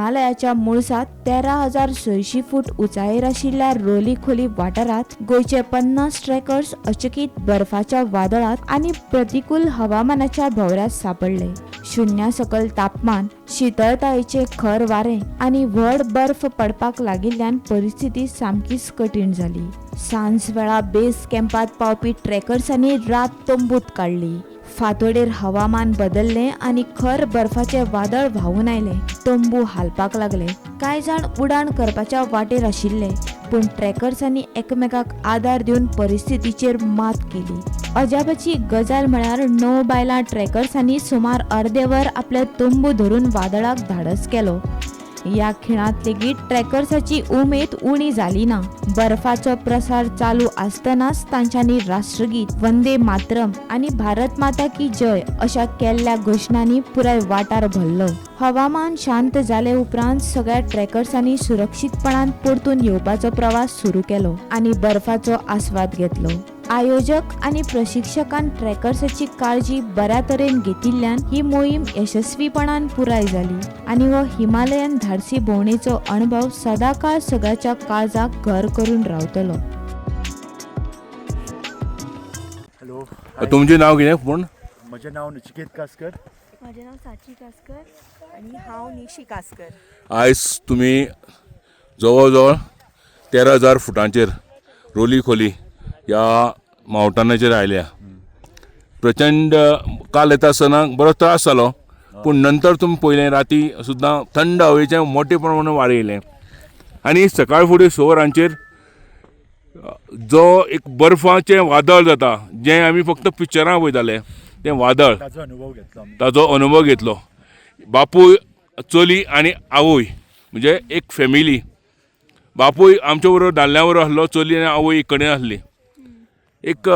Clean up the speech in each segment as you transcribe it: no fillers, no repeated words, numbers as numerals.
हिमालयाच्या मुळसात 13,600 फूट उंचायेर आशिल्ल्या रोली खोली वाठारात गोंयचे 50 ट्रॅकर्स अचकीत बर्फाच्या वादळात आणि प्रतिकूल हवामानाच्या भोवऱ्यात सापडले. शून्या सकल तापमान, शीतळतायेचे खर वारे आणि व्हड बर्फ पडपाक लागिल्ल्यान परिस्थिती सामकीच कठीण जाली. सांज वेळा बेस कॅम्पात पावपी ट्रॅकर्सांनी रात तंबूत काडली. फांतोडेर हवामान बदलले आणि खर बर्फाचे वादळ व्हांवून आयले. तंबू हालपाक लागले. कांय जाण उडाण करपाच्या वाटेर आशिल्ले, पूण ट्रॅकर्सांनी एकमेकाक आदार दिवन परिस्थितीचेर मात केली. अजापाची गजाल म्हळ्यार 9 बायलां ट्रॅकर्सांनी सुमार अर्दे वर आपले तंबू धरून वादळाक धाडस केलो. या खिणांत लेगीत ट्रॅकर्साची उमेद उणी जाली ना. बर्फाचो प्रसार चालू आसतनाच तांच्यांनी राष्ट्रगीत, वंदे मातरम आणि भारत माता की जय अशा केल्ल्या घोशणांनी पुराय वाठार भरलो. हवामान शांत जाले उपरांत सगळ्या ट्रॅकर्सांनी सुरक्षीतपणान परतून येवपाचो प्रवास सुरू केलो आणि बर्फाचो आस्वाद घेतलो. आयोजक आणि प्रशिक्षकान ट्रॅकर्साची काळजी बऱ्या तरेन घेतिल्ल्यान ही मोहीम यशस्वीपणान पुराय जाली आणि हो हिमालयन धाडसी भोंवडेचो अणभव सदाकाळ सगळ्याच्या काळजाक घर करून रावतलो. हॅलो, तुमचें नांव कितें पूण? म्हजें नांव नचिकेत कासकर. माझे नाव साची कासकर आणि हांव निशी कासकर. आयज तुमी जवळ जवळ 13,000 फुटांचेर रोली खोली ह्या मावंटनाचेर आयल्या. प्रचंड काल येता आसतना बरो त्रास जालो, पूण नंतर तुमी पळयलें राती सुद्दां थंड हवेचें मोठे प्रमाणान वारें येयलें आनी सकाळ फुडें 6 वरांचेर जो एक बर्फाचें वादळ जाता, जें आमी फक्त पिक्चरां पळयताले, तें वादळ ताचो अनुभव घेतलो. बापूय, चली आनी आवय म्हणजे एक फॅमिली. बापूय आमचे बरोबर दादल्या बरोबर आसलो, चली आनी आवय एक कडेन आसली. एक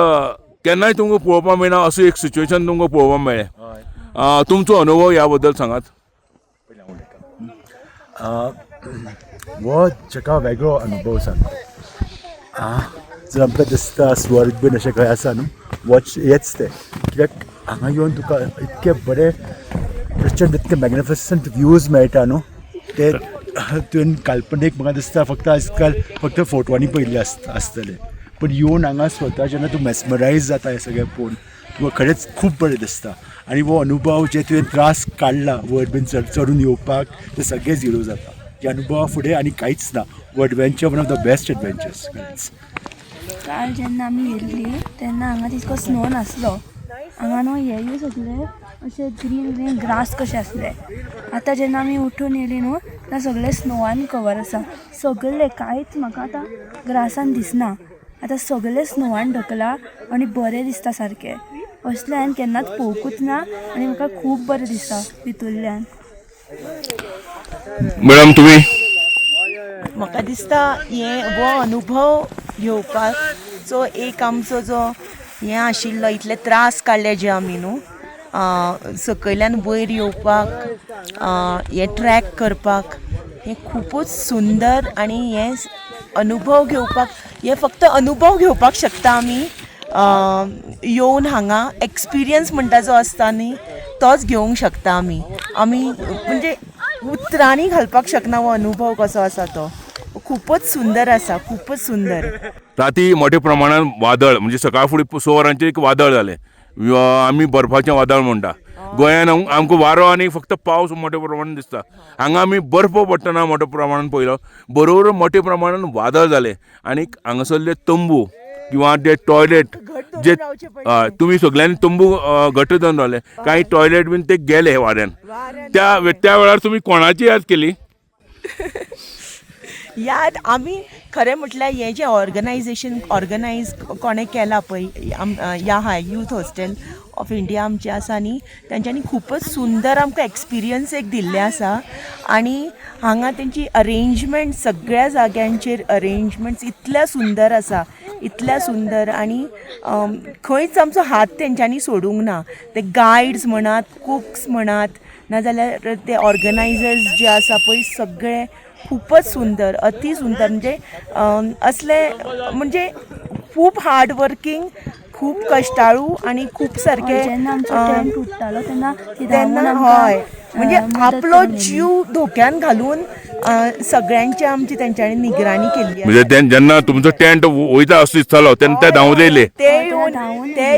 केन्नाय तुमकां पळोवपाक मेळना असो एक सिच्युएशन तुमकां पळोवपाक मेळ्ळें. तुमचो अनुभव ह्या बद्दल सांगात. हो जाका वेगळो अनुभव सांगता. जर आमकां दिसता स्वर्ग बीन अशें खंय आसा न्हू, वॉच हेच तें. कित्याक हांगा येवन तुका इतके बरे प्रचंड इतके मॅग्निफिसंट व्ह्यूज मेळटा न्हू, ते तुवें काल्पनीक म्हाका दिसता फक्त आजकाल फक्त फोटवांनी पयल्ले आसतले, पण येवन हांगा स्वता जेन्ना तूं मॅस्मरायज जाता हें सगळें पळोवन, तुका खरेंच खूब बरें दिसता. आनी हो अनुभव जे तुवें त्रास काडला वयर बीन चडून येवपाक, ते सगळे झिरो जाता. ह्या अनुभवा फुडें आनी कांयच ना. हो adventure one of the best adventures. काल जेन्ना आमी येयल्ली तेन्ना हांगा तितको स्नो नासलो. हांगा न्हू हेय सगळे अशे ग्रीन ग्रीन ग्रास कशे आसले. आतां जेन्ना आमी उठून येयली न्हू तेन्ना सगळे स्नोवान कवर आसा. सगळे कांयच म्हाका आतां ग्रासान दिसना. आतां सगळे स्नोवान ढकला आनी बरें दिसता सारकें. असलें हांवें केन्नाच पळोवंकूच ना आनी म्हाका खूब बरें दिसता भितरल्यान. मॅडम तुमी? म्हाका दिसता हो अनुभव घेवपाचो एक आमचो जो हें आशिल्लो, इतले त्रास काडले जे आमी न्हू सकयल्यान वयर येवपाक, हे ट्रॅक करपाक, हें खुबूच सुंदर. आनी हे अनुभव घेवपाक, हे फक्त अनुभव घेवपाक शकता आमी येवन हांगा. एक्सपिरियन्स म्हणटा जो आसता न्ही तोच घेवंक शकता आमी. म्हणजे उतरांनी घालपाक शकना हो अनुभव कसो आसा तो. खूपच सुंदर आसा, खूपच सुंदर. राती मोठ्या प्रमाणात वादळ, म्हणजे सकाळ फुडें 6 वरांचेर एक वादळ जालें. आमी बर्फाचें वादळ म्हणटा. गोंयान आमकां वारो आनी फक्त पावस मोठ्या प्रमाणान दिसता. हांगा आमी बर्फ पडटना मोठ्या प्रमाणान पळयलो. बरोबर मोठ्या प्रमाणान वादळ जालें आनी हांगासरले तंबू किंवा ते टॉयलेट जे तुमी सगळ्यांनी तंबू घट्ट धरून रावले, कांय टॉयलेट बीन ते गेले वाऱ्यान. त्या वेळार तुमी कोणाची याद केली? याद आमी खरें म्हटल्यार हें जें ऑर्गनायज कोणें केलां पळय, ह्या यूथ हॉस्टेल ऑफ इंडिया आमचें आसा न्ही, तेंच्यांनी खूबच सुंदर आमकां एक्सपिरियन्स एक दिल्लें आसा. आनी हांगा तेंची अरेंजमेंट, सगळ्या जाग्यांचेर अरेंजमेंट्स इतल्या सुंदर आसा, इतल्या सुंदर. आनी खंयच आमचो हात तेंच्यांनी सोडूंक ना. ते गायड्स म्हणात, कुक्स म्हणात, नाजाल्यार ते ऑर्गनायझर्स जे आसा पळय, सगळे खूपच सुंदर, अति सुंदर. म्हणजे असले म्हणजे खूब हार्ड वर्कींग, खूप कष्टाळू आणि खूप सारखे जेन्ना आमचो टेंट उडटालो तेन्ना ती धांवून त्यांना आमकां, हय म्हणजे मदत आपलो करून येयली. जीव धोक्यान घालून सगळ्यांची आमची तेंच्यांनी निगराणी केल्ली म्हणजे जेन्ना तुमचो टेंट वयता असो दिसतालो तेन्ना ते धांवून येयले. ते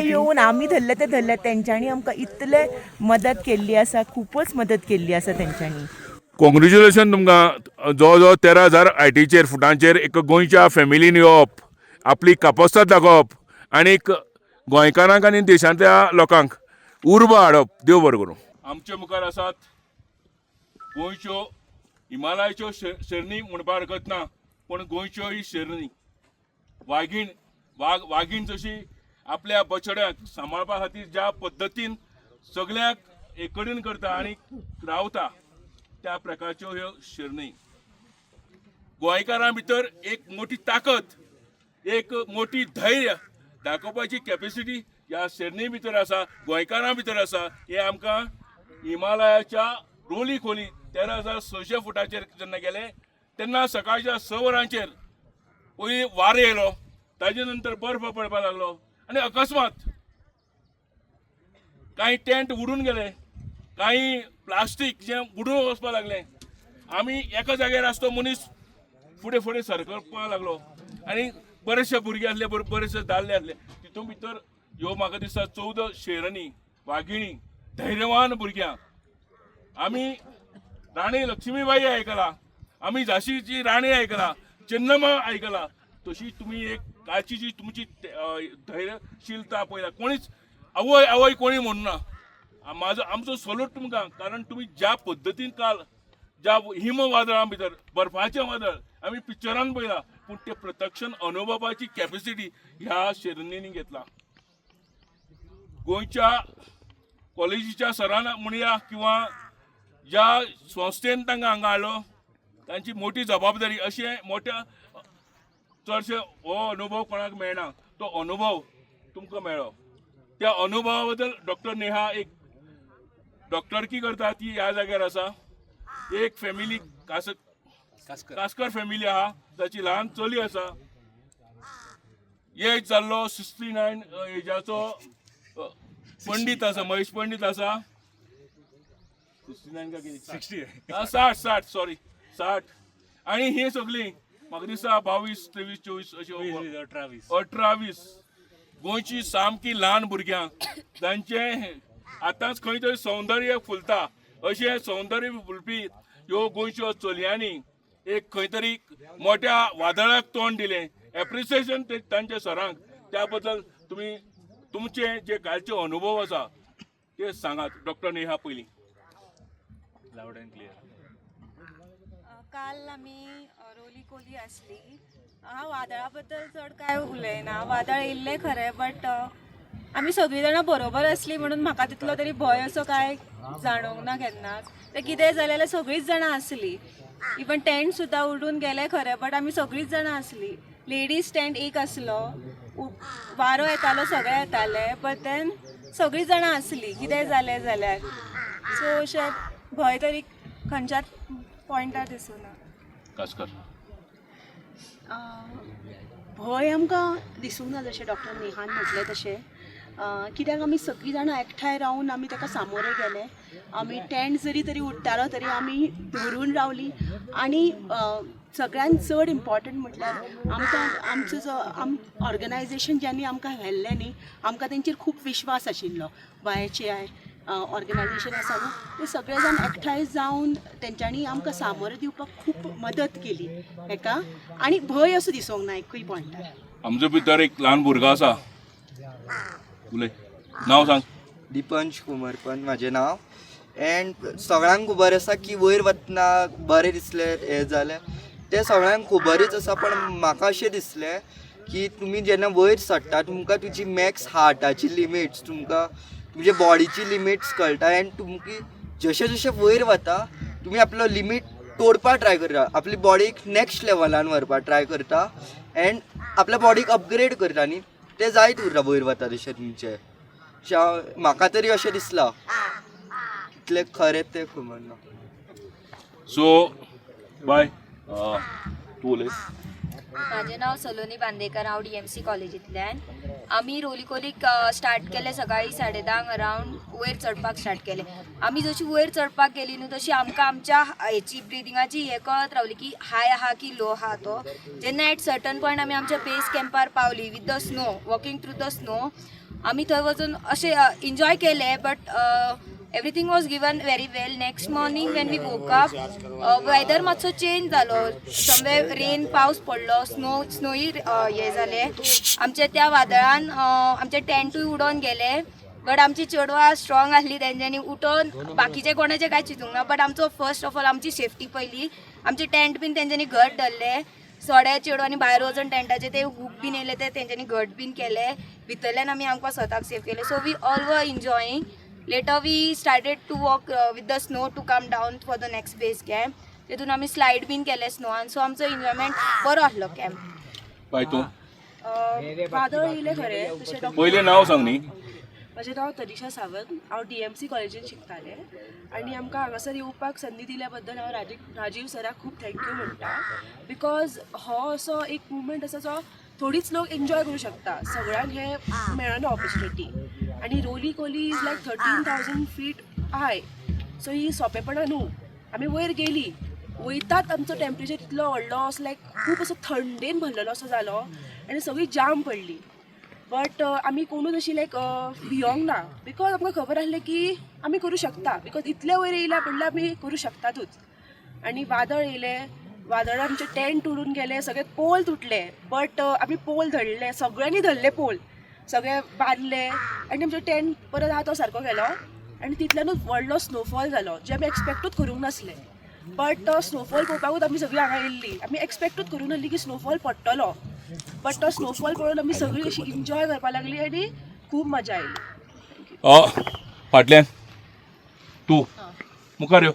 येवन आमी धरले तेंच्यांनी आमकां इतले मदत केल्ली आसा, खूपच मदत केल्ली आसा तेंच्यांनी. कॉंग्रेच्युलेशन तुमकां. जवळ जवळ 13,000 हायटीचेर फुटांचेर एक गोंयच्या फॅमिलीन येवप, आपली कापासीत दाखोवप आनीक गोंयकारांक आनी देशांतल्या लोकांक उर्बा हाडप. देव बरें करूं. आमचे मुखार आसात गोंयच्यो हिमालयाच्यो शेरणी म्हणपाक हरकत ना, पण गोंयच्यो ही शेरणी. वागीण जशी आपल्या बछड्याक सांबाळपा खातीर ज्या पद्दतीन सगळ्याक एक कडेन करता आनी रावता, त्या प्रकारच्यो ह्यो शेरणी. गोंयकारां भितर एक मोठी ताकद, एक मोठी धैर्य दाखोवपाची कॅपेसिटी ह्या शेरणी भितर आसा, गोंयकारां भितर आसा. हे आमकां हिमालयाच्या रोली खोली 13,600 फुटाचेर जेन्ना गेले तेन्ना सकाळच्या 6 वरांचेर पयलीं वारो येयलो, ताजे नंतर बर्फ पडपाक लागलो आनी अकस्मात काही टेंट उडून गेले, काही प्लास्टीक जे उडून वचपाक लागले. आमी एका जाग्यार आसतो मनीस फुडें फुडें सरकपाक लागलो आनी बरेचशे भुरगे आसले, बरेचशे दादले आसले. तितून भितर ह्यो म्हाका दिसता 14 शेरणी, वागिणी, धैर्यवान भुरग्यां. आमी राणी लक्ष्मीबाई आयकला, आमी झाशीची राणी आयकला, चेन्नम्मा आयकला. तशी तुमी एक कालची जी तुमची धैर्यशीलता पळयला, कोणीच आवय आवय कोणी म्हणना. आमचो सलूट तुमकां, कारण तुमी ज्या पद्दतीन काल ज्या हिम वादळां भितर, बर्फाचें वादळ आमी पिक्चरान पळयला, पूण ते प्रत्यक्षान अनुभवपाची कॅपेसिटी ह्या शेरणींनी घेतला. गोंयच्या कॉलेजीच्या सरान म्हणया किंवा ज्या संस्थेन तांकां हांगा हाडलो, तांची मोठी जबाबदारी. अशें मोठ्या चडशे हो अनुभव कोणाक मेळना, तो अनुभव तुमकां मेळ्ळो. त्या अनुभवा बद्दल डॉक्टर नेहा एक डॉक्टरकी करता, ती ह्या जाग्यार आसा. एक फॅमिली कासकर फॅमिली आहा, ताची ल्हान चली आसा. एज जाल्लो 69 एजाचो पंडीत आसा, महेश पंडीत आसा. 69 का कितें? 60 सॉरी 60. आनी ही सगळीं म्हाका दिसता 22, 23, 24 अशी 18-20 गोंयची सामकी ल्हान भुरग्यां, तांचे आतांच खंय तरी सौंदर्य फुलता, अशें सौंदर्य फुलपी ह्यो गोंयच्यो चलयांनी एक खंय तरी मोठ्या वादळाक तोंड दिलें. एप्रिसिएशन तांच्या सरांक. त्या बद्दल तुमी तुमचे जे कालचे अनुभव आसा ते सांगात. डॉक्टर नेहा पयलीं. Loud and clear. काल आमी रोली कोली आसली. हांव वादळा बद्दल चड कांय उलयना. वादळ येयल्लें खरें, बट आमी सगळीं जाणां बरोबर आसली म्हणून म्हाका तितलो तरी भंय असो कांय जाणवंक ना केन्नाच. तें कितें जालें जाल्यार सगळींच जाणां आसली. इवन टेंट सुद्दां उडून गेले खरें, बट आमी सगळींच जाणां आसली. लेडीज टेंट एक आसलो, वारो येतालो, सगळे येताले, बट देन सगळीं जाणां आसली कितेंय जालें जाल्यार. सो अशें भंय तरी खंयच्याच पॉयंटार दिसूना. कासकर. भंय आमकां दिसूंक ना, जशें डॉक्टर नेहान म्हटलें तशें. कित्याक आमी सगळीं जाणां एकठांय रावन आमी ताका सामोरे गेले. आमी टेंट जरी तरी उडटालो तरी आमी धरून रावली. आनी सगळ्यान चड इम्पॉर्टंट म्हटल्यार आमकां आमचो जो ऑर्गनायजेशन ज्यांनी आमकां व्हेल्लें न्ही, आमकां तेंचेर खूब विश्वास आशिल्लो. YHI ऑर्गनायजेशन आसा न्हू, ते सगळे जाण एकठांय जावन तेंच्यांनी आमकां सामोरे दिवपाक खूब मदत केली हेका. आनी भंय असो दिसूंक ना एकूय पॉयंटार. आमच्या भितर एक ल्हान भुरगो आसा. उलय, नांव सांग. दिपंश कुमारपंत म्हाजें नांव. एंड सगळ्यांक खबर आसा की वयर वतना बरें दिसलें, हें जालें, तें सगळ्यांक खबरच आसा. पण म्हाका अशें दिसलें की तुमी जेन्ना वयर चडटा तुमकां तुजी मॅक्स हार्टाची लिमिट्स, तुमकां तुमचे बॉडीची लिमिट्स कळटा. एंड तुमकी जशें जशें वयर वता तुमी आपलो लिमीट तोडपाक ट्राय करता, आपली बॉडीक नेक्स्ट लेवलान व्हरपाक ट्राय करता एंड आपल्या बॉडीक अपग्रेड करता न्ही. तें जायत उरता वयर वता तशें तुमचें. म्हाका तरी अशें दिसलां. कितलें खरें तें खबर ना. So bye. तूं उलय. माझे नाव सलोनी बांदेकर, हांव DMC कॉलेजींतल्यान. आमी रोलीकोलीक स्टार्ट केले सकाळी 10:30 अरावंड वयर चडपाक स्टार्ट केले. आमी जशी वयर चडपाक गेली न्हू तशी आमकां आमच्या हेची ब्रिदिंगाची हे कळत रावली की हाय आहा की लो आहा तो. जेन्ना एट सर्टन पॉयंट आमी आमच्या बेस कॅम्पार पावली with the snow, walking through the snow, आमी थंय वचून अशें एन्जॉय केले. But everything was given very well. Next morning when we woke up weather मातसो चेंज जालो. समवेर रेन, पावस पडलो, स्नोई हे जाले. आमचे त्या वादळान आमचे टेंटूय उडोवन गेले. बट आमची चेडवां स्ट्रॉंग आसली, तेंच्यांनी उठोवन बाकीचे कोणाचे कांय चिंतूंक ना. बट आमचो फर्स्ट ऑफ ऑल आमची सेफ्टी पयली. आमचे टेंट बीन तेंच्यांनी घट धरले. थोड्या चेडवांनी भायर वचून टेंटाचे ते हूक बीन येयले ते तेंच्यांनी घट बीन केले. भितरल्यान आमी आमकां स्वताक सेफ केले. So we all were enjoying. Later we started to walk with the snow to come down for the next base camp. तितून आमी स्लायड बीन केले स्नोवान. सो आमचो एन्जॉयमेंट बरो आसलो कॅम्प. बाय तूं वादळ येयले खरें तशें डॉक्टर. पयलें नांव सांग न्ही. म्हजें नांव तनिशा सावंत. हांव DMC कॉलेजीन शिकतालें आनी आमकां हांगासर येवपाक संदी दिल्या बद्दल हांव राजीव सराक खूब थँक्यू म्हणटा. बिकॉज हो असो एक मुवमेंट आसा जो थोडीच लोक एन्जॉय करूं शकता. सगळ्यांक हे मेळना ऑपॉर्च्युनिटी. आनी Rolikoli is like 13,000 feet high. So ही सोंपेपणां न्हू. आमी वयर गेली, वयतात आमचो टेम्परेचर इतलो व्हडलो असो लायक खूब असो थंडेन भरलेलो असो जालो आनी सगळी जाम पडली. बट आमी कोणूच अशी लायक भियोंक ना. बिकॉज आमकां खबर आसलें की आमी करूं शकता. बिकॉज इतले वयर येयल्या म्हणल्यार आमी करूं शकतातूच. आनी वादळ येयले, वादळान आमचे टेंट उडून गेले, सगळे पोल तुटले. बट आमी पोल धरले, सगळ्यांनी धरले पोल, सगळे बांदले आनी आमचो टेंट परत आहा तो सारको केलो. आनी तितल्यानूच व्हडलो स्नोफॉल जालो जे आमी एक्सपेक्टूच करूंक नासले. बट तो स्नोफॉल पळोवपाकूच आमी सगळीं हांगा येयल्ली. आमी एक्सपेक्टूच करूंक नासली की स्नोफॉल पडटलो. बट तो स्नोफॉल पळोवन आमी सगळीं अशी एन्जॉय करपाक लागली आनी खूब मजा आयली. फाटल्यान तूं मुखार यो.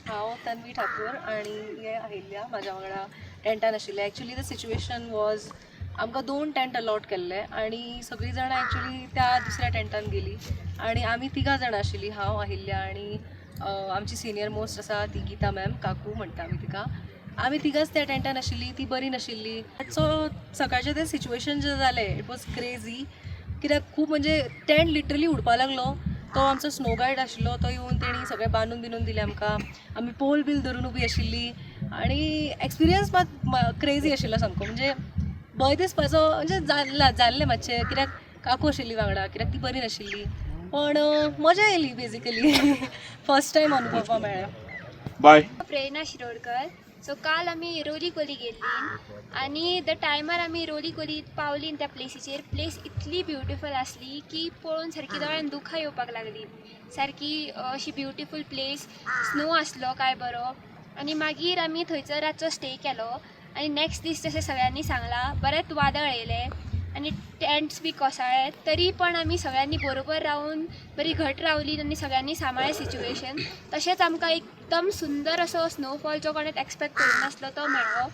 हांव तन्वी ठाकूर आनी हे अहिल्या म्हाज्या वांगडा टेंटान आशिल्ले. एक्चुली द सिच्युएशन वॉज आमकां 2 टेंट अलॉट केल्ले आनी सगळीं जाणां एक्चुली त्या दुसऱ्या टेंटान गेली आनी आमी 3 जाणां आशिल्लीं, हांव, अहिल्या आनी आमची सिनियर मोस्ट आसा ती गीता मॅम, काकू म्हणटा आमी तिका. आमी 3 त्या टेंटान आशिल्लीं. ती बरी नाशिल्ली. सो सकाळचें तें सिच्युएशन जें जालें इट वॉज क्रेजी. कित्याक खूब म्हणजे टेंट लिटरली उडपा लागलो. तो आमचो स्नो गायड आशिल्लो तो येवन तेणी सगळें बांदून बिनून दिलें आमकां. आमी पोल बील धरून उबी आशिल्लीं आनी एक्सपिरियन्स मात क्रेजी आशिल्लो सामको. म्हणजे भंय दिसपाचो म्हणजे जाल्लें मातशें. कित्याक काकू आशिल्ली वांगडा, कित्याक ती बरी नाशिल्ली. पण मजा येयली बेजिकली. फर्स्ट टायम अनुभवपाक मेळ्ळें. बाय. प्रेरणा शिरोडकर. सो काल आमी रोलीकोली गेल्ली आनी द टायमार आमी रोलीकोलीत पावली त्या प्लेसीचेर. प्लेस इतली ब्युटिफूल आसली की पळोवन सारकी दोळ्यान दुखां येवपाक लागली. सारकी अशी ब्युटिफूल प्लेस. स्नो आसलो काय बरो. आनी मागीर आमी थंयसर रातचो स्टे केलो आनी नेक्स्ट दीस जशें सगळ्यांनी सांगलां बरेंच वादळ येयलें आनी टेंट्स बी कोसळ्ळे. तरी पण आमी सगळ्यांनी बरोबर रावन बरी घट रावली आनी सगळ्यांनी सांबाळ्ळें सिच्युएशन. तशेंच आमकां एकदम सुंदर असो स्नोफॉल जो कोणें एक्सपेक्ट करिनासलो तो मेळ्ळो.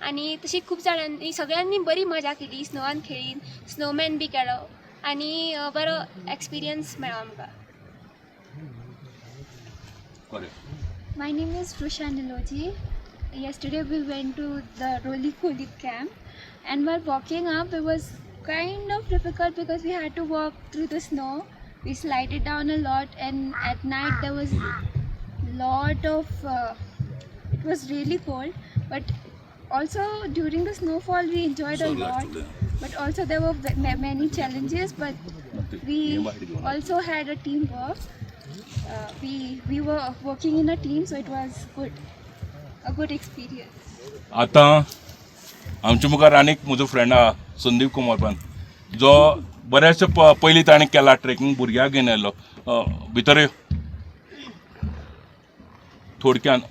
आनी तशी खूब जाणांनी सगळ्यांनी बरी मजा केली. स्नोवान खेळीन, स्नोमॅन बी केलो आनी बरो एक्सपिरियन्स मेळ्ळो आमकां. My name is Rusha Niloji. Yesterday we went to the Rolikoli camp and while walking up it was kind of difficult because we had to walk through the snow. We slided down a lot and at night there was lot of it was really cold, but also during the snowfall we enjoyed a lot, but also there were many challenges, but we also had a teamwork. We were working in a team, so it was a good experience. आतां आमच्या मुखार आनीक म्हजो friend आहा संदीप कुमारपान, जो बरेचशे पयलीं ताणें केला ट्रेकिंग भुरग्यांक घेवन आयलो. भितर यो. थोडक्यान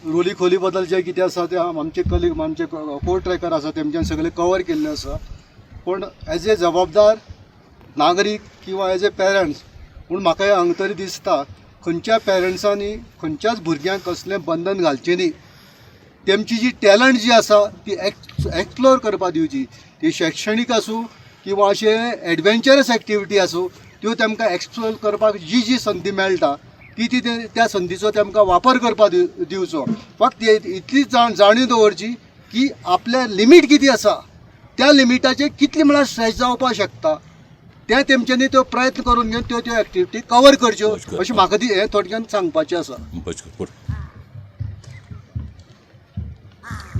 रोलीकोली बद्दल जें कितें आसा तें आमचे कलीग, आमचे को ट्रेकर आसा तेमच्यान सगळें कवर केल्लें आसा. पूण एज ए जबाबदार नागरीक किंवा एज ए पेरंट्स पूण म्हाका हांगा तरी दिसता खंयच्या पेरंट्सांनी खंयच्याच भुरग्यांक कसलें बंधन घालचें न्ही. तेमची जी टॅलंट जी आसा ती एक्सप्लोर करपाक दिवची. ती शैक्षणीक आसूं किंवा अशे एडवेंचरस एक्टिविटी आसूं, त्यो तेमकां एक्सप्लोर करपाक जी संदी मेळटा ती त्या संदीचो तेमकां वापर करपाक दिवचो. फक्त इतली जाणीव दवरची की आपल्या लिमीट कितें आसा त्या लिमिटाचे कितले म्हळ्यार स्ट्रेच जावपाक शकता ते तेमच्यांनी तो प्रयत्न करून घेवन त्यो एक्टिविटी कवर करच्यो अशें म्हाका ती हें थोडक्यान सांगपाचें आसा.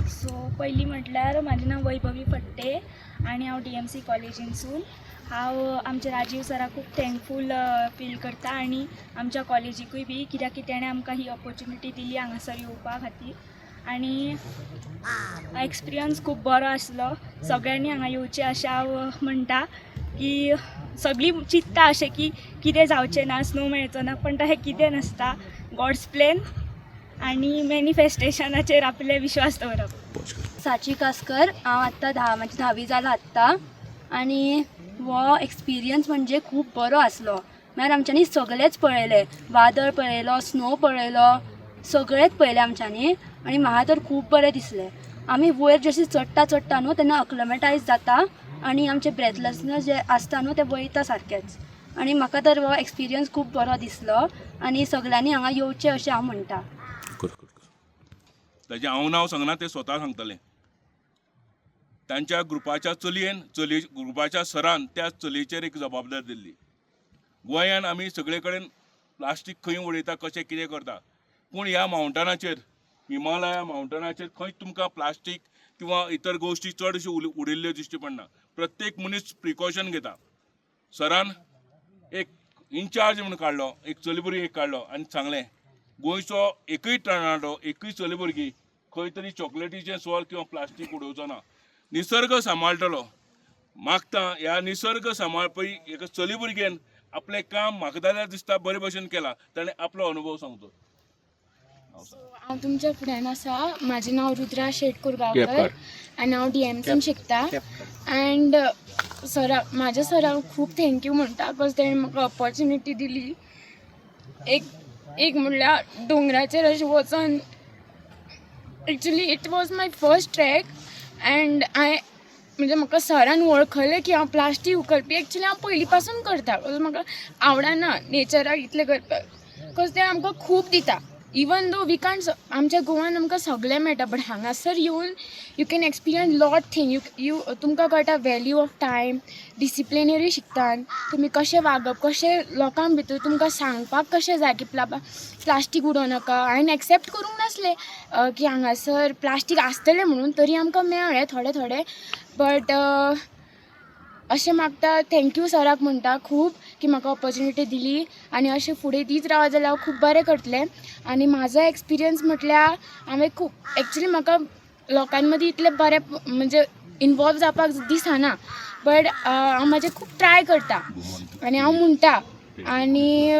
सो पयलीं म्हटल्यार म्हजें नांव वैभवी फट्टे आनी हांव DMC कॉलेजींतसून. हांव आमच्या राजीव सराक खूब थँकफूल फील करता आनी आमच्या कॉलेजीकूय बी कित्याक की तेणें आमकां ही ऑपॉर्च्युनिटी दिली हांगासर येवपा खातीर. आनी एक्सपिरियन्स खूब बरो आसलो. सगळ्यांनी हांगा येवचें अशें हांव म्हणटा की सगळीं चिंतता अशें की कितें जावचें ना, स्नो मेळचो ना, पण तशें कितें नासता. गॉड्स प्लॅन आनी मॅनिफेस्टेशनाचेर आपले विश्वास दवरप. साची कासकर, हांव आत्तां म्हाजी 10वी जालां आत्तां आनी हो एक्सपिरियन्स म्हणजे खूब बरो आसलो. म्हळ्यार आमच्यांनी सगळेंच पळयलें, वादळ पळयलो, स्नो पळयलो, सगळेंच पळयलें आमच्यांनी आनी म्हाका तर खूब बरें दिसलें. आमी वयर जशें चडटा न्हू तेन्ना अक्लमेटायज जाता आनी आमचें ब्रेथलेसनेस जें आसता न्हू तें वयता सारकेंच. आनी म्हाका तर हो एक्सपिरियन्स खूब बरो दिसलो आनी सगळ्यांनी हांगा येवचें अशें हांव म्हणटा. ताजें हांव नांव सांगना, तें स्वता सांगतलें. तांच्या ग्रुपाच्या ग्रुपाच्या सरान त्या चलयेचेर एक जबाबदारी दिल्ली. गोंयान आमी सगळे कडेन प्लास्टीक खंय उडयता, कशें कितें करता, पूण ह्या मावंटनाचेर, हिमालया मावंटनाचेर खंयच तुमकां प्लास्टीक किंवा इतर गोश्टी चड अश्यो उडिल्ल्यो दिश्टी पडना. प्रत्येक मनीस प्रिकॉशन घेता. सरान एक इन्चार्ज म्हणून काडलो, एक चली भुरगी एक काडलो आनी सांगलें गोंयचो एकूय तरणाटो, एकूय चली भुरगी खंय तरी चॉकलेटीचें सॉल किंवा प्लास्टीक उडोवचो ना. निसर्ग सांबाळटलो. मागता ह्या निसर्ग सांबाळपी एका चली भुरगेन आपलें काम म्हाका जाल्यार दिसता बरे भशेन केलां. ताणें आपलो अनुभव सांगचो. हांव तुमच्या फुड्यान आसा. म्हजें नांव रुद्रा शेट कुरगांवकर आनी हांव DMCन शिकता. एंड म्हाज्या सराक खूब थँक्यू म्हणटा बिकॉज तेणें म्हाका ऑपॉर्च्युनिटी दिली. एक म्हणल्यार दोंगराचेर अशें वचून actually it was my first track end म्हणजे म्हाका सरान वळखलें की हांव प्लास्टीक उखलपी एक्चुली हांव पयलीं पासून करता. बिकॉज म्हाका आवडना नेचराक इतलें करपाक बिकॉज तें आमकां खूब दिता. इवन दो वी कांट आमच्या गोवान आमकां सगळें मेळटा बट हांगासर येवन you can experience lot thing. तुमकां कळटा वॅल्यू ऑफ टायम, डिसिप्लिनरी शिकतात तुमी कशें वागप, कशें लोकां भितर तुमकां सांगपाक कशें जाय की प्लास्टीक उडोवं नाका. हांवें एक्सेप्ट करूंक नासलें की हांगासर प्लास्टीक आसतलें म्हणून, तरी आमकां मेळ्ळें थोडें बट अशें मागता थँक्यू सराक म्हणटा खूब की म्हाका ऑपॉर्च्युनिटी दिली आनी अशें फुडें दीत रावत जाल्यार हांव खूब बरें करतलें. आनी म्हाजो एक्सपिरियन्स म्हटल्यार हांवें खूब एक्चुली म्हाका लोकां मदीं इतलें बरें म्हणजे इनवॉल्व जावपाक दिसना बट हांव म्हाजें खूब ट्राय करता आनी हांव म्हणटा. आनी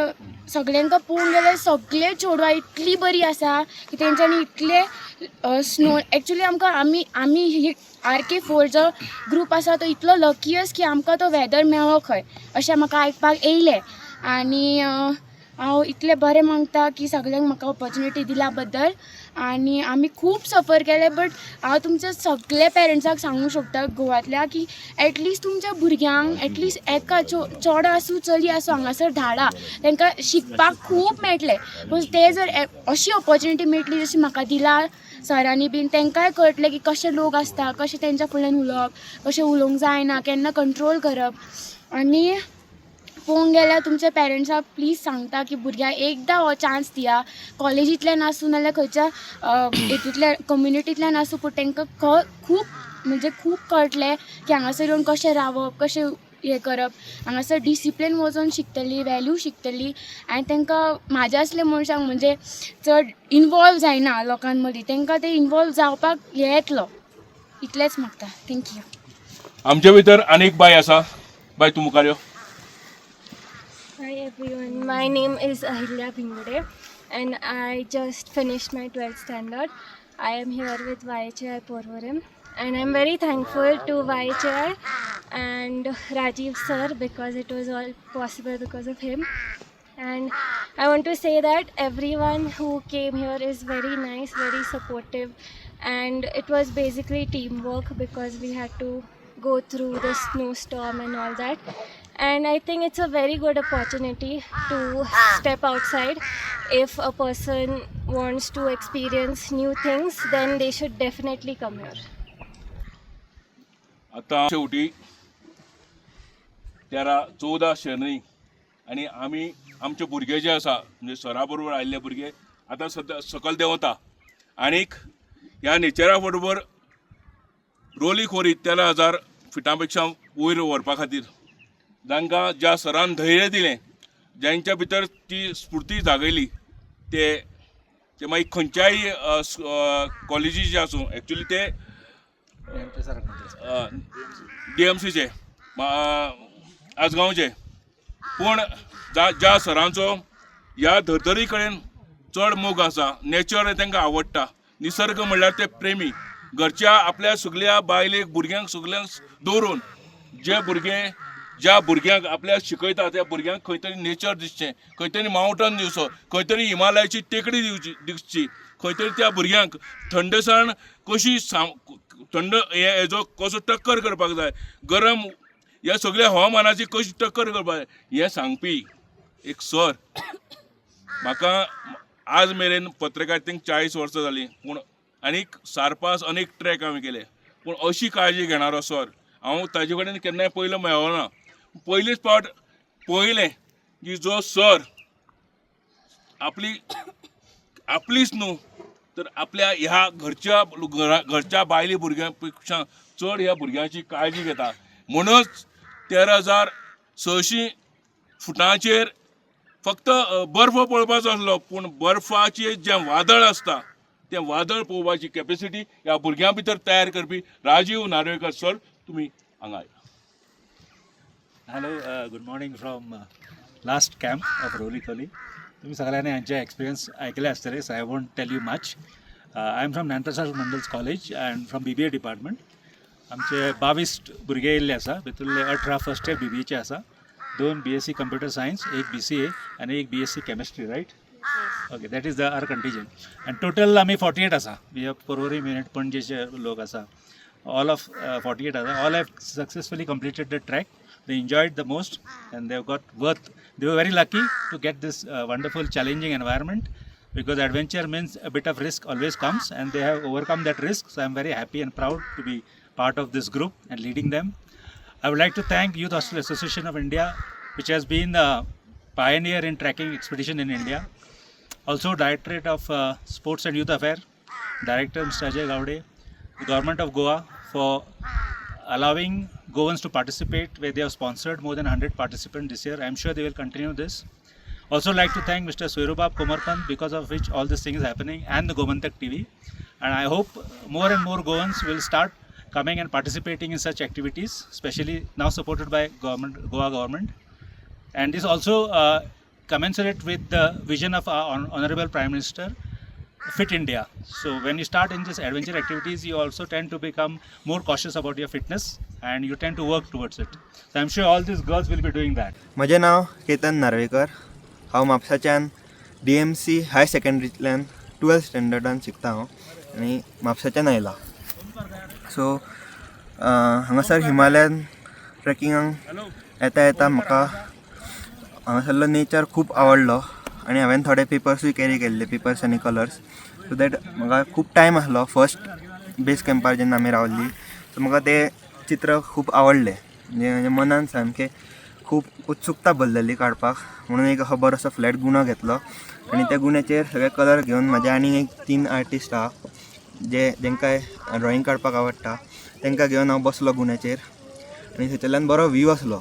सगळ्यांका पळोवंक गेल्यार सगळे चेडवां इतली बरी आसा की तेंच्यांनी इतले स्नो एक्चुली आमकां आमी ही RK4 जो ग्रूप आसा तो इतलो लकीयस्ट की आमकां तो वेदर मेळ्ळो खंय अशें म्हाका आयकपाक येयलें. आनी हांव इतलें बरें मागता की सगळ्यांक म्हाका ऑपॉर्च्युनिटी दिल्या बद्दल. आनी आमी खूब सफर केलें बट हांव तुमच्या सगळे पेरंट्साक सांगूंक सोदता गोवांतल्या की एटलिस्ट तुमच्या भुरग्यांक एटलिस्ट एका चेडो आसूं चली आसूं हांगासर धाडा. तांकां शिकपाक खूब मेळटलें बिकॉज ते जर अशी ऑपॉर्च्युनिटी मेळटली जशी म्हाका दिला सरांनी बीन, तांकांय कळटलें की कशे लोक आसता, कशें तेंच्या फुड्यान उलोवप, कशें उलोवंक जायना, केन्ना कंट्रोल करप. आनी पळोवंक गेल्यार तुमच्या पेरंट्साक प्लीज सांगता की भुरग्यांक एकदां हो चान्स दिया. कॉलेजींतल्यान आसूं नाल्यार खंयच्या हितूंतल्या कम्युनिटींतल्यान आसूं पूण तांकां खूब कळटलें की हांगासर येवन कशें रावप, कशें हें करप. हांगासर डिसिप्लीन वचून शिकतलीं, वॅल्यू शिकतलीं आनी तांकां म्हाज्या असले मनशांक म्हणजे चड इनवॉल्व जायना लोकां मदीं तांकां ते इनवॉल्व जावपाक हें येतलो. इतलेंच मागता. थँक्यू. आमचे भितर आनीक बाय आसा. बाय तूं मुखार यो. Hi everyone, my name is Ahilya Bhingode and I just finished my 12th standard. I am here with YHI Porvorim and I'm very thankful to YHI and Rajiv sir because it was all possible because of him. And I want to say that everyone who came here is very nice, very supportive, and it was basically teamwork because we had to go through the snowstorm and all that. And I think it's a very good opportunity to step outside. If a person wants to experience new things, then they should definitely come here. आता शेवटी 13-14 शहरांनी आणि आमी आमचे भुरगे जे आसा म्हणजे सरा बरोबर आयिल्ले भुरगे आतां सद्या सकयल देंवता आनीक ह्या नेचरा बरोबर रोली खोरी 13,000 फिटां पेक्षा वयर व्हरपा खातीर जांकां ज्या सरान धैर्य दिलें ज्यांच्या भितर ती स्फूर्ती जागयली ते मागीर खंयच्याय कॉलेजी जे आसूं एक्चुली ते DMCचे आजगांवचे पूण ज्या सरांचो ह्या धर्तरी कडेन चड मोग आसा नेचर तांकां आवडटा निसर्ग म्हणल्यार ते प्रेमी घरच्या आपल्या सगळ्या बायलेक भुरग्यांक सगळ्यांक दवरून ज्या भुरग्यांक आपल्याक शिकयता त्या भुरग्यांक खंय तरी नेचर दिसचें खंय तरी मावंटन दिवचो खंय तरी हिमालयाची टेकडी दिसची खंय तरी त्या भुरग्यांक थंडसाण कशी थंड हेजो कसो टक्कर करपाक जाय गरम ह्या सगळ्या हवामानाची कशी टक्कर करपाक जाय हें सांगपी एक सर म्हाका आज मेरेन पत्रकारितेक 40 वर्सां जालीं पूण आनीक सारपास अनेक ट्रॅक हांवें केले पूण अशी काळजी घेणारो सर हांव ताजे कडेन केन्नाय पयलो मेळ्ळो ना पयलीच फावट पळयलें की जो सर आपलीच न्हू तर आपल्या ह्या घरच्या बायली भुरग्यां पेक्षा चड ह्या भुरग्यांची काळजी घेता म्हणूनच 13,600 फुटांचेर फक्त बर्फ पळोवपाचो आसलो पूण बर्फाचें जें वादळ आसता तें वादळ पळोवपाची कॅपेसिटी ह्या भुरग्यां भितर तयार करपी राजीव नार्वेकर सर तुमी हांगा hello good morning from last camp of Roli Kholi तुम्ही सगळ्यांनी यांचे एक्सपिरियन्स ऐकले असतले so I won't tell you much I am from Gyanprasad Mandal's college and from BBA department आमचे 22 भुरगे येयल्ले आसा भितरले 18 फर्स्ट इयर BBAचे आसा 2 BSc कंप्युटर सायन्स एक BCA आणि एक BSc chemistry right okay that is the our contingent and total आम्ही 48 आसा वी हॅव परवरी मिनिट पणजेचे लोक आसा all of 48 others, all have successfully completed the trek. They enjoyed the most and they were very lucky to get this wonderful challenging environment because adventure means a bit of risk always comes and they have overcome that risk. So I'm very happy and proud to be part of this group and leading them. I would like to thank Youth Hostel Association of India, which has been the pioneer in trekking expedition in India. Also Directorate of Sports and Youth Affairs, Director Mr. Ajay Gowde, the Government of Goa for allowing Goans to participate where they have sponsored more than 100 participants this year. I am sure they will continue this. Also like to thank Mr. Swairubab Komarpant because of which all this thing is happening and the Gomantak TV. And I hope more and more Goans will start coming and participating in such activities, especially now supported by Goa government. And this also commensurate with the vision of our Honorable Prime Minister, Fit India. So when you start in this adventure activities, you also tend to become more cautious about your fitness and you tend to work towards it. So I'm sure all these girls will be doing that. म्हजें नांव केतन नार्वेकर हांव म्हापसाच्यान DMC हाय सेकंडरींतल्यान 12th स्टँडर्डान शिकता हांव आनी म्हापसाच्यान आयला so हांगासर Himalayan ट्रेकिंगाक येता म्हाका हांगासरलो नेचर खूब आवडलो आनी हांवें थोडे पेपर्सूय कॅरी केल्ले पेपर्स आनी कलर्स सो दॅट म्हाका खूब टायम आसलो फर्स्ट बेस कॅम्पार जेन्ना आमी रावल्ली सो म्हाका तें चित्र खूब आवडलें म्हणजे म्हज्या मनान सामकें खूब उत्सुकता भरलेली काडपाक म्हणून एक असो बरोसो फ्लॅट गुणो घेतलो आनी त्या गुण्याचेर सगळे कलर घेवन म्हाजे आनी एक 3 आर्टिस्ट आहा जेंकां ड्रॉइंग काडपाक आवडटा तांकां घेवन हांव बसलो गुण्याचेर आनी थंयच्यान बरो व्यू आसलो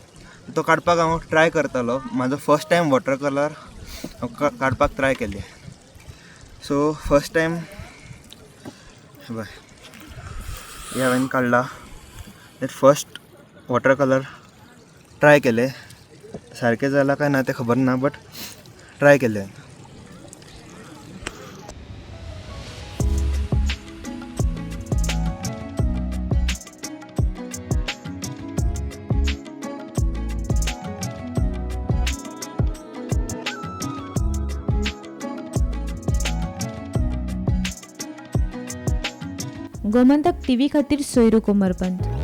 तो काडपाक हांव ट्राय करतालो म्हाजो फर्स्ट टायम वॉटर कलर काडपाक ट्राय केले सो फर्स्ट टायम हे हांवें काडला ते फर्स्ट वॉटर कलर ट्राय केले सारकें जालां काय ना तें खबर ना बट ट्राय केले गोमंतक TV खातीर सोयरू कोमरपंत.